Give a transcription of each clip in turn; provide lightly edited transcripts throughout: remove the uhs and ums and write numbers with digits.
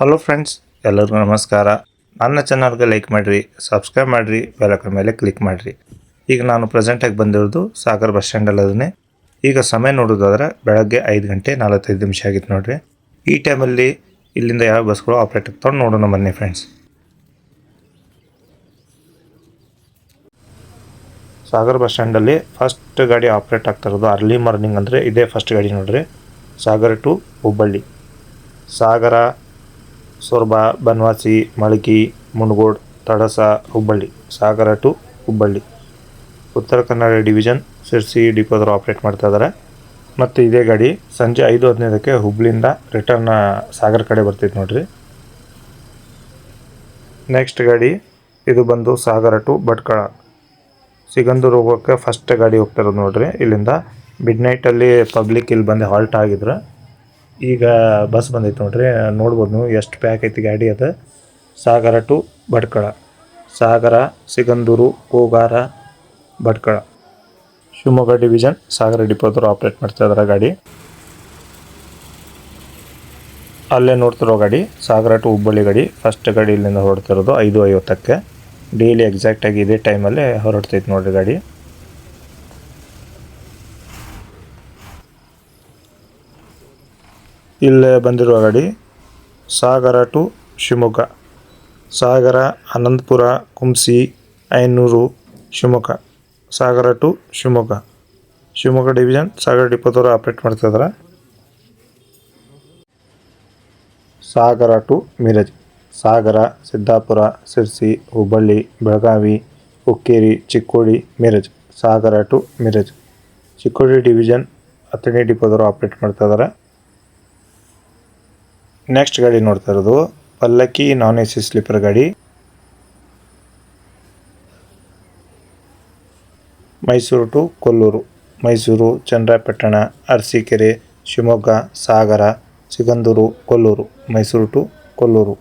Hello friends, ಎಲ್ಲರಿಗೂ ನಮಸ್ಕಾರ. ನನ್ನ ಚಾನಲ್ಗೆ ಲೈಕ್ ಮಾಡಿರಿ, ಸಬ್ಸ್ಕ್ರೈಬ್ ಮಾಡಿರಿ, ಬೆಲ್ ಮೇಲೆ ಕ್ಲಿಕ್ ಮಾಡಿರಿ. ಈಗ ನಾನು ಪ್ರೆಸೆಂಟಾಗಿ ಬಂದಿರೋದು ಸಾಗರ್ ಬಸ್ ಸ್ಟ್ಯಾಂಡಲ್ಲದೇ. ಈಗ ಸಮಯ ನೋಡೋದಾದ್ರೆ ಬೆಳಗ್ಗೆ 5:45 ಆಗಿತ್ತು ನೋಡಿರಿ. ಈ ಟೈಮಲ್ಲಿ ಇಲ್ಲಿಂದ ಯಾವ ಬಸ್ಗಳು ಆಪ್ರೇಟ್ ಆಗ್ತಾವೆ ನೋಡೋಣ ಬನ್ನಿ ಫ್ರೆಂಡ್ಸ್. ಸಾಗರ್ ಬಸ್ ಸ್ಟ್ಯಾಂಡಲ್ಲಿ ಫಸ್ಟ್ ಗಾಡಿ ಆಪ್ರೇಟ್ ಆಗ್ತಾ ಇರೋದು ಅರ್ಲಿ ಮಾರ್ನಿಂಗ್ ಅಂದರೆ ಇದೇ ಫಸ್ಟ್ ಗಾಡಿ ನೋಡ್ರಿ. ಸಾಗರ ಟು ಹುಬ್ಬಳ್ಳಿ, ಸಾಗರ, ಸೊರಬ, ಬನವಾಸಿ, ಮಳಕಿ, ಮುನಗೋಡ್, Tadas, Hubballi, Sagar to Hubballi. Uttara Kannada division Sirsi ಡಿಪೋದವರು operate ಮಾಡ್ತಾ ಇದ್ದಾರೆ. ಮತ್ತು ಇದೇ ಗಾಡಿ ಸಂಜೆ 5:15ಕ್ಕೆ ಹುಬ್ಳಿಯಿಂದ ರಿಟರ್ನ್ ಸಾಗರ ಕಡೆ ಬರ್ತೈತೆ ನೋಡ್ರಿ. ನೆಕ್ಸ್ಟ್ ಗಾಡಿ ಇದು ಬಂದು ಸಾಗರ ಟು ಭಟ್ಕಳ. ಸಿಗಂದೂರು ಹೋಗೋಕ್ಕೆ ಫಸ್ಟ್ ಗಾಡಿ ಹೋಗ್ತಿರೋದು ನೋಡ್ರಿ. ಇಲ್ಲಿಂದ ಮಿಡ್ ನೈಟಲ್ಲಿ ಪಬ್ಲಿಕ್ ಇಲ್ಲಿ ಬಂದು ಹಾಲ್ಟ್ ಆಗಿದ್ರು. ಈಗ ಬಸ್ ಬಂದೈತೆ ನೋಡ್ರಿ, ನೋಡ್ಬೋದು ನೀವು ಎಷ್ಟು ಪ್ಯಾಕ್ ಐತಿ ಗಾಡಿ. ಅದು ಸಾಗರ ಟು ಭಟ್ಕಳ, ಸಾಗರ, ಸಿಗಂದೂರು, ಕೋಗಾರ, ಭಟ್ಕಳ, ಶಿವಮೊಗ್ಗ ಡಿವಿಷನ್ ಸಾಗರ ಡಿಪೋದವರು ಆಪ್ರೇಟ್ ಮಾಡ್ತಾ ಇದ್ದಾರೆ ಗಾಡಿ. ಅಲ್ಲೇ ನೋಡ್ತಿರೋ ಗಾಡಿ ಸಾಗರ ಟು ಹುಬ್ಬಳ್ಳಿ ಗಾಡಿ. ಫಸ್ಟ್ ಗಾಡಿ ಇಲ್ಲಿಂದ ಹೊರಡ್ತಿರೋದು 5:50ಕ್ಕೆ. ಡೈಲಿ ಎಕ್ಸಾಕ್ಟಾಗಿ ಇದೇ ಟೈಮಲ್ಲೇ ಹೊರಡ್ತೈತೆ ನೋಡ್ರಿ ಗಾಡಿ. ಇಲ್ಲೇ ಬಂದಿರುವ ಗಾಡಿ Sagar to Shivamogga, Sagar, Anandapura, Kumsi, Ayanur, Shivamogga, Sagar to Shivamogga, Shivamogga division Sagar ಡಿಪೋದವರು ಆಪ್ರೇಟ್ ಮಾಡ್ತಾಯಿದ್ದಾರೆ. Sagar to Miraj, Sagar, Siddapur, Sirsi, Hubballi, Belagavi, Hukkeri, Chikkodi, Miraj, Sagar to Miraj, Chikkodi division Athani ಡಿಪೋದವರು ಆಪ್ರೇಟ್ ಮಾಡ್ತಾಯಿದ್ದಾರೆ. ನೆಕ್ಸ್ಟ್ ಗಾಡಿ ನೋಡ್ತಾ ಇರೋದು ಪಲ್ಲಕ್ಕಿ ನಾನ್ AC ಸ್ಲೀಪರ್ ಗಾಡಿ. Mysuru to Kollur, Mysuru, Channarayapatna, Arsikere, Shivamogga, Sagar, Sigandur, Kollur, Mysuru to Kollur,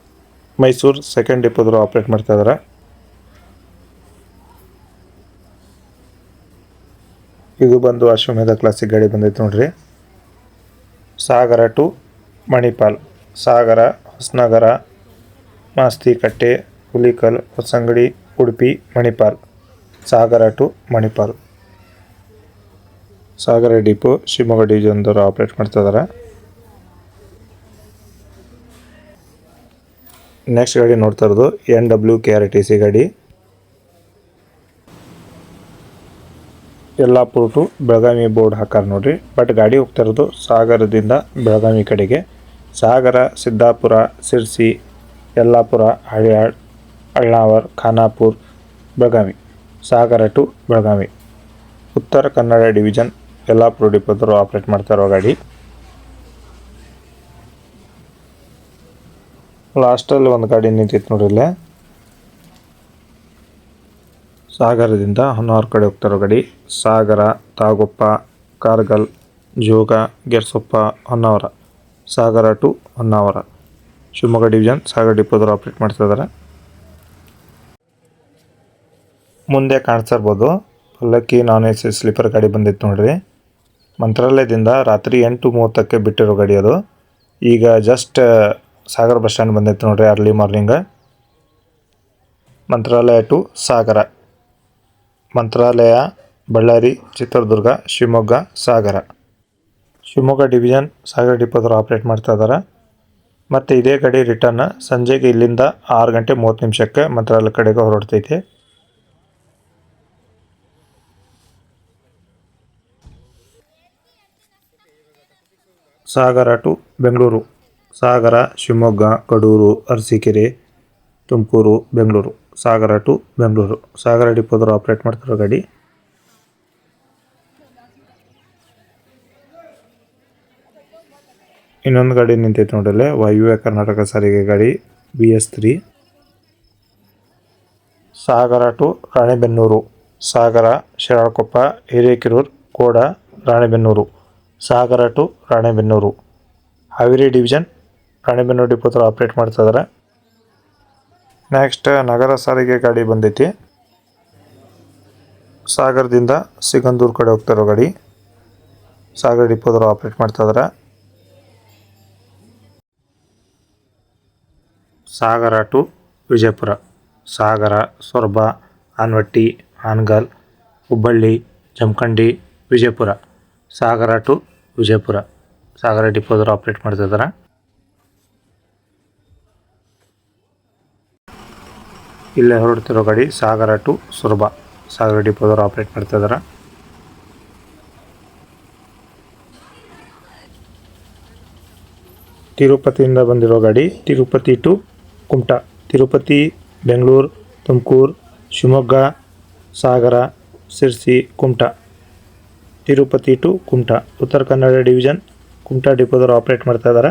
Mysuru second ಡಿಪೋದವರು ಆಪ್ರೇಟ್ ಮಾಡ್ತಾ ಇದ್ದಾರೆ. ಇದು ಬಂದು ಅಶ್ವಮೇಧ ಕ್ಲಾಸಿಕ್ ಗಾಡಿ ಬಂದೈತೆ ನೋಡ್ರಿ. Sagar to Manipal, Sagar, Hosanagara, Mastikatte, Hulikal, Hosangadi, Udupi, Manipal, Sagar to Manipal, Sagar depot Shivamogga ಡಿವಿಷನ್ದವರು ಆಪ್ರೇಟ್ ಮಾಡ್ತಾ ಇದ್ದಾರೆ. ನೆಕ್ಸ್ಟ್ ಗಾಡಿ ನೋಡ್ತಾ ಇರೋದು NW KRTC ಗಾಡಿ. ಯಲ್ಲಾಪುರ ಟು ಬೆಳಗಾವಿ ಬೋರ್ಡ್ ಹಾಕಾರ ನೋಡ್ರಿ. ಬಟ್ ಗಾಡಿ ಹೋಗ್ತಾ ಇರೋದು ಸಾಗರದಿಂದ ಬೆಳಗಾವಿ ಕಡೆಗೆ. ಸಾಗರ, ಸಿದ್ದಾಪುರ, ಸಿರ್ಸಿ, ಯಲ್ಲಾಪುರ, ಹಳಿಯಾಳ್, ಅಳ್ನಾವರ್, ಖಾನಾಪುರ್, ಬೆಳಗಾವಿ, ಸಾಗರ ಟು ಬೆಳಗಾವಿ. ಉತ್ತರ ಕನ್ನಡ ಡಿವಿಷನ್ ಯಲ್ಲಾಪುರ ಡಿಪೋದವರು ಆಪ್ರೇಟ್ ಮಾಡ್ತಾ ಇರೋ ಗಾಡಿ. ಲಾಸ್ಟಲ್ಲಿ ಒಂದು ಗಾಡಿ ನಿಂತಿತ್ತು ನೋಡ್ರಿ ಇಲ್ಲೇ. ಸಾಗರದಿಂದ ಹೊನ್ನಾವರ ಕಡೆ ಹೋಗ್ತಾರೋ ಗಾಡಿ. ಸಾಗರ, ತಾಗೊಪ್ಪ, ಕಾರ್ಗಲ್, ಜೋಗ, ಗೆರ್ಸೊಪ್ಪ, ಹೊನ್ನಾವರ, ಸಾಗರ ಟು ಹೊನ್ನಾವರ, ಶಿವಮೊಗ್ಗ ಡಿವಿಷನ್ ಸಾಗರ ಡಿಪೋದವರು ಆಪ್ರೇಟ್ ಮಾಡ್ತಾ ಇದ್ದಾರೆ. ಮುಂದೆ ಕಾಣಿಸ್ತಾ ಇರ್ಬೋದು ಪಲ್ಲಕ್ಕಿ ನಾನ್ AC ಸ್ಲೀಪರ್ ಗಾಡಿ ಬಂದಿತ್ತು ನೋಡ್ರಿ. ಮಂತ್ರಾಲಯದಿಂದ ರಾತ್ರಿ 8:30ಕ್ಕೆ ಬಿಟ್ಟಿರೋ ಗಾಡಿ ಅದು. ಈಗ ಜಸ್ಟ್ ಸಾಗರ ಬಸ್ ಸ್ಟ್ಯಾಂಡ್ ಬಂದಿತ್ತು ನೋಡ್ರಿ early morning. Mantralaya to Sagar, Mantralaya, Ballari, Chitradurga, Shivamogga, Sagar, Shivamogga division Sagar ಡಿಪೋದವರು ಆಪ್ರೇಟ್ ಮಾಡ್ತಾ ಇದ್ದಾರೆ. ಮತ್ತು ಇದೇ ಗಾಡಿ ರಿಟರ್ನ್ ಸಂಜೆಗೆ ಇಲ್ಲಿಂದ 6:30 ಮಂತ್ರಾಲಯ ಕಡೆಗೆ ಹೊರಡ್ತೈತೆ. ಸಾಗರ ಟು ಬೆಂಗಳೂರು, ಸಾಗರ, ಶಿವಮೊಗ್ಗ, ಕಡೂರು, ಅರಸೀಕೆರೆ, ತುಮಕೂರು, ಬೆಂಗಳೂರು, ಸಾಗರ ಟು ಬೆಂಗಳೂರು, ಸಾಗರ ಡಿಪೋದವರು ಆಪ್ರೇಟ್ ಮಾಡ್ತಿರೋ ಗಾಡಿ. ಇನ್ನೊಂದು ಗಾಡಿ ನಿಂತೈತೆ ನೋಡಲ್ಲೇ ವಾಯುವ್ಯ ಕರ್ನಾಟಕ ಸಾರಿಗೆ ಗಾಡಿ BS3. Sagar to Ranebennur, Sagar, Shiralakoppa, Hirekerur, Koda, Ranebennur, Sagar to Ranebennur, Haveri division Ranebennur ಡಿಪೋದವರು ಆಪ್ರೇಟ್ ಮಾಡ್ತಾ ಇದ್ದಾರೆ. ನೆಕ್ಸ್ಟ್ ನಗರ ಸಾರಿಗೆ ಗಾಡಿ ಬಂದೈತಿ. ಸಾಗರದಿಂದ ಸಿಗಂದೂರು ಕಡೆ ಹೋಗ್ತಾರೋ ಗಾಡಿ, ಸಾಗರ ಡಿಪೋದವರು ಆಪ್ರೇಟ್ ಮಾಡ್ತಾ ಇದ್ದಾರೆ. Sagar to Vijayapura, Sagar, Soraba, Anavatti, Hangal, Hubballi, Jamkhandi, Vijayapura, Sagar to Vijayapura. ಸಾಗರ ಡಿಪೋದವರು ಆಪ್ರೇಟ್ ಮಾಡ್ತಿದ್ದಾರೆ. ಇಲ್ಲೇ ಹೊರಡ್ತಿರೋ ಗಾಡಿ ಸಾಗರ ಟು ಸೊರಬ, ಸಾಗರ ಡಿಪೋದವರು ಆಪ್ರೇಟ್ ಮಾಡ್ತಿದ್ದಾರೆ. ತಿರುಪತಿಯಿಂದ ಬಂದಿರೋ ಗಾಡಿ Tirupati to Kumta, Tirupati, Bengaluru, Tumakuru, Shivamogga, Sagar, Sirsi, Kumta. Tirupati to Kumta, Uttara Kannada division Kumta ಡಿಪೋದವರು ಆಪ್ರೇಟ್ ಮಾಡ್ತಾ ಇದ್ದಾರೆ.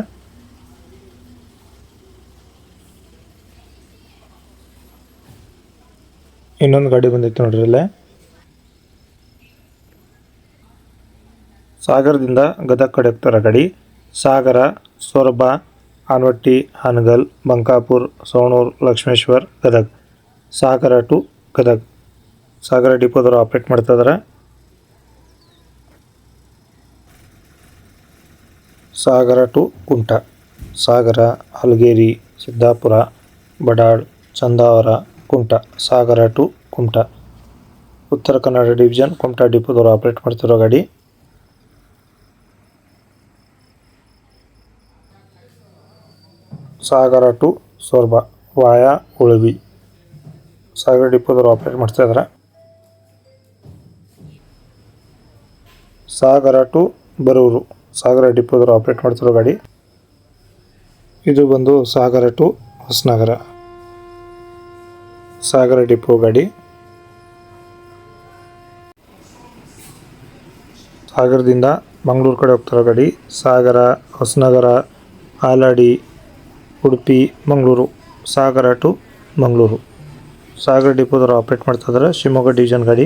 ಇನ್ನೊಂದು ಗಾಡಿ ಬಂದಿತ್ತು ನೋಡ್ರಿ ಇಲ್ಲೇ. ಸಾಗರದಿಂದ ಗದಗ ಕಡೆ ಹೋಗ್ತಾರ ಗಾಡಿ ಸಾಗರ, ಸೊರಬ, ಆನವಟ್ಟಿ, ಹಾನಗಲ್, ಬಂಕಾಪುರ್, ಸವಣೂರು, ಲಕ್ಷ್ಮೇಶ್ವರ್, ಗದಗ, ಸಾಗರ ಟು ಗದಗ. ಸಾಗರ ಡಿಪೋದವರು ಆಪ್ರೇಟ್ ಮಾಡ್ತಾ ಇದ್ದಾರೆ. Sagar to Kumta, Sagar, Halageri, Siddapur, Badal, Chandavar, Kumta, Sagar to Kumta. Uttara Kannada division Kumta ಡಿಪೋದವರು ಆಪ್ರೇಟ್ ಮಾಡ್ತಿರೋ ಗಾಡಿ. ಸಾಗರ ಟು ಸೊರಬ ವಾಯಾ ಉಳವಿ, ಸಾಗರ ಡಿಪೋದವರು ಆಪ್ರೇಟ್ ಮಾಡ್ತಾ ಇದ್ದಾರೆ. ಸಾಗರ ಟು ಬರೂರು, ಸಾಗರ ಡಿಪೋದವರು ಆಪ್ರೇಟ್ ಮಾಡ್ತಿರೋ ಗಾಡಿ. ಇದು ಬಂದು Sagar to Hosanagara, Sagara depot ಗಾಡಿ. ಸಾಗರದಿಂದ ಮಂಗಳೂರು ಕಡೆ ಹೋಗ್ತಿರೋ ಗಾಡಿ ಸಾಗರ, ಹೊಸನಗರ, ಆಲಾಡಿ, ಉಡುಪಿ, ಮಂಗಳೂರು, ಸಾಗರ ಟು ಮಂಗಳೂರು. ಸಾಗರ ಡಿಪೋದವರು ಆಪ್ರೇಟ್ ಮಾಡ್ತಾ ಇದ್ದಾರೆ. ಶಿವಮೊಗ್ಗ ಡಿವಿಷನ್ ಗಾಡಿ.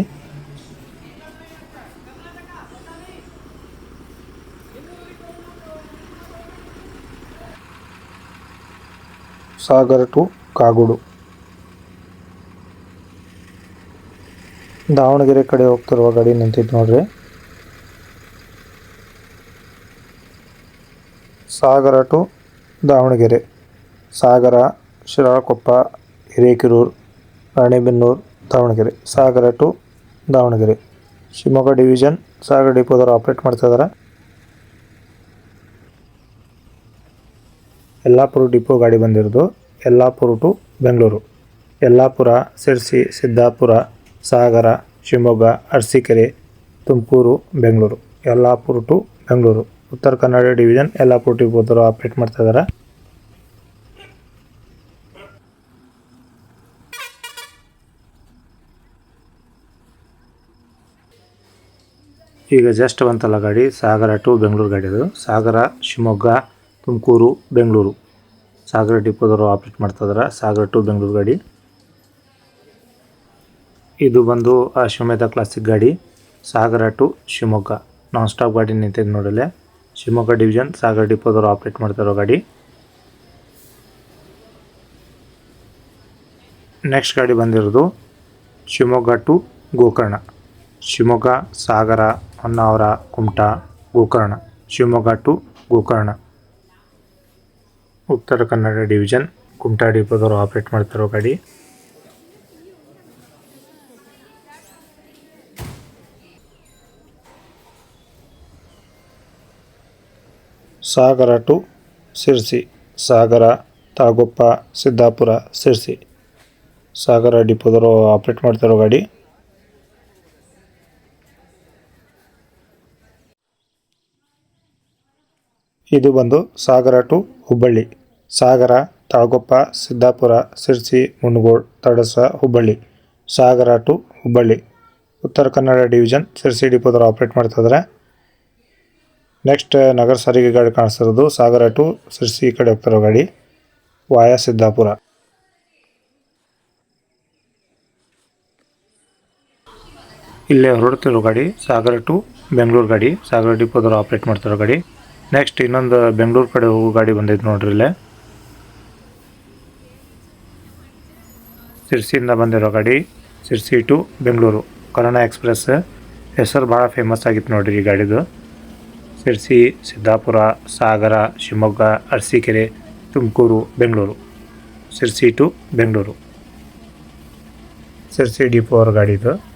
ಸಾಗರ ಟು ಕಾಗೋಡು, ದಾವಣಗೆರೆ ಕಡೆ ಹೋಗ್ತಿರುವ ಗಾಡಿ ನಿಂತಿದ್ದು ನೋಡ್ರಿ. Sagar to Davanagere, Sagar, Shiralakoppa, Hirekerur, Ranebennur, Davanagere, Sagar to Davanagere. Shivamogga division Sagar ಡಿಪೋದವರು ಆಪ್ರೇಟ್ ಮಾಡ್ತಾ ಇದ್ದಾರೆ. ಯಲ್ಲಾಪುರ ಡಿಪೋ ಗಾಡಿ ಬಂದಿರೋದು Yellapur to Bengaluru, Yellapur, Sirsi, Siddapur, Sagar, Shivamogga, Arsikere, Tumakuru, Bengaluru, Yellapur to Bengaluru. Uttara Kannada division Yellapur ಡಿಪೋದವರು ಆಪ್ರೇಟ್ ಮಾಡ್ತಾ ಇದ್ದಾರೆ. ಈಗ ಜಸ್ಟ್ ಬಂತಲ್ಲ ಗಾಡಿ ಸಾಗರ ಟು ಬೆಂಗಳೂರು ಗಾಡಿ. ಅದು ಸಾಗರ, ಶಿವಮೊಗ್ಗ, ತುಮಕೂರು, ಬೆಂಗಳೂರು, ಸಾಗರ ಡಿಪೋದವರು ಆಪ್ರೇಟ್ ಮಾಡ್ತಾ ಇದ್ದಾರೆ. ಸಾಗರ ಟು ಬೆಂಗಳೂರು ಗಾಡಿ. ಇದು ಬಂದು ಅಶ್ವಮೇಧ ಕ್ಲಾಸಿಕ್ ಗಾಡಿ Sagar to Shivamogga, non stop ಗಾಡಿ ನಿಂತಿದ್ದು ನೋಡಲೆ. ಶಿವಮೊಗ್ಗ ಡಿವಿಷನ್ ಸಾಗರ ಡಿಪೋದವರು ಆಪ್ರೇಟ್ ಮಾಡ್ತಿರೋ ಗಾಡಿ. ನೆಕ್ಸ್ಟ್ ಗಾಡಿ ಬಂದಿರೋದು Shivamogga to Gokarna, Shivamogga, Sagar, Honnavar, Kumta, Gokarna, Shivamogga to Gokarna. Uttara Kannada division Kumta ಡಿಪೋದವರು ಆಪ್ರೇಟ್ ಮಾಡ್ತಿರೋ ಗಾಡಿ. ಸಾಗರ ಟು ಸಿರ್ಸಿ, ಸಾಗರ, ತಾಳಗುಪ್ಪ, ಸಿದ್ದಾಪುರ, ಸಿರ್ಸಿ, ಸಾಗರ ಡಿಪೋದವರು ಆಪ್ರೇಟ್ ಮಾಡ್ತಿರೋ ಗಾಡಿ. ಇದು ಬಂದು Sagar to Hubballi, Sagar, Talaguppa, Siddapur, Sirsi, Mundgod, Tadas, Hubballi, Sagar to Hubballi. Uttara Kannada division Sirsi ಡಿಪೋದವರು operate ಮಾಡ್ತಿದ್ದಾರೆ. ನೆಕ್ಸ್ಟ್ ನಗರ ಸಾರಿಗೆ ಗಾಡಿ ಕಾಣಿಸ್ತಿರೋದು ಸಾಗರ ಟು ಸಿರ್ಸಿ ಕಡೆ ಹೋಗ್ತಿರೋ ಗಾಡಿ ವಾಯಾ ಸಿದ್ದಾಪುರ. ಇಲ್ಲೇ ಹೊರಡ್ತಿರೋ ಗಾಡಿ ಸಾಗರ ಟು ಬೆಂಗಳೂರು ಗಾಡಿ, ಸಾಗರ ಡಿಪೋದವರು ಆಪ್ರೇಟ್ ಮಾಡ್ತಿರೋ ಗಾಡಿ. ನೆಕ್ಸ್ಟ್ ಇನ್ನೊಂದು ಬೆಂಗಳೂರು ಕಡೆ ಹೋಗೋ ಗಾಡಿ ಬಂದೈತೆ ನೋಡ್ರಿ ಇಲ್ಲೇ. ಸಿರ್ಸಿಯಿಂದ ಬಂದಿರೋ ಗಾಡಿ ಸಿರ್ಸಿ ಟು ಬೆಂಗಳೂರು ಕರುಣಾ ಎಕ್ಸ್ಪ್ರೆಸ್. ಹೆಸರು ಭಾಳ ಫೇಮಸ್ ಆಗಿತ್ತು ನೋಡ್ರಿ ಈ ಗಾಡಿದು. ಸಿರ್ಸಿ, ಸಿದ್ದಾಪುರ, ಸಾಗರ, ಶಿವಮೊಗ್ಗ, ಅರಸೀಕೆರೆ, ತುಮಕೂರು, ಬೆಂಗಳೂರು, ಸಿರ್ಸಿ ಟು ಬೆಂಗಳೂರು. ಸಿರ್ಸಿ ಡಿಪೋ ಅವ್ರ ಗಾಡಿ ಇದು.